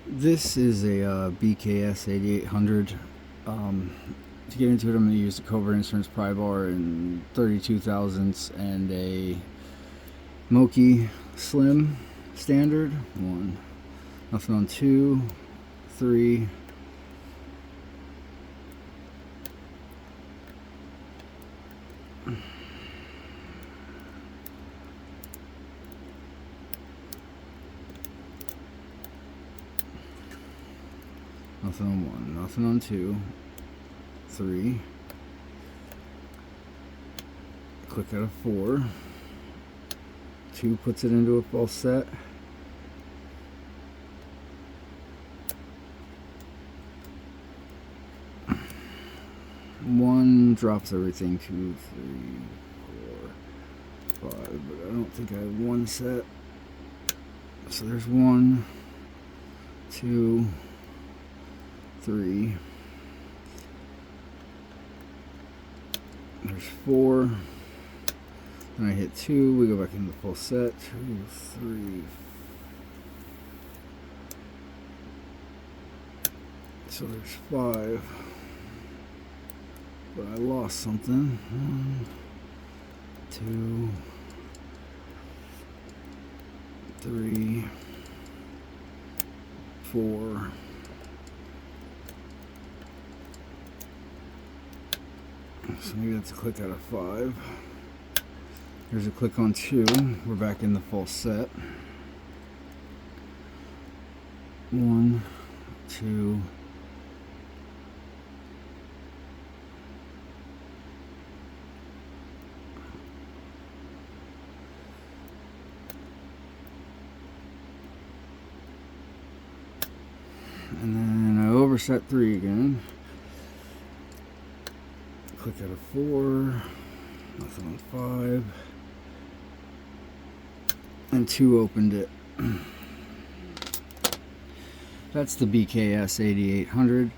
This is a BKS 8800. To get into it, I'm going to use the Cobra Instruments pry bar in 32 thousandths and a Moki Slim standard. 1, nothing on 2, 3, nothing on 1, nothing on 2, 3, click out of 4, 2 puts it into a false set, 1 drops everything, 2, 3, 4, 5, but I don't think I have 1 set, so there's 1, 2, 3, there's 4, then I hit 2, we go back into the full set, 2, 3, so there's 5, but I lost something, 1, 2, 3, 4, so maybe that's a click out of 5. Here's a click on 2. We're back in the full set. 1, 2, and then I overset 3 again. Click out of 4, nothing on 5, and 2 opened it. That's the BKS 8800.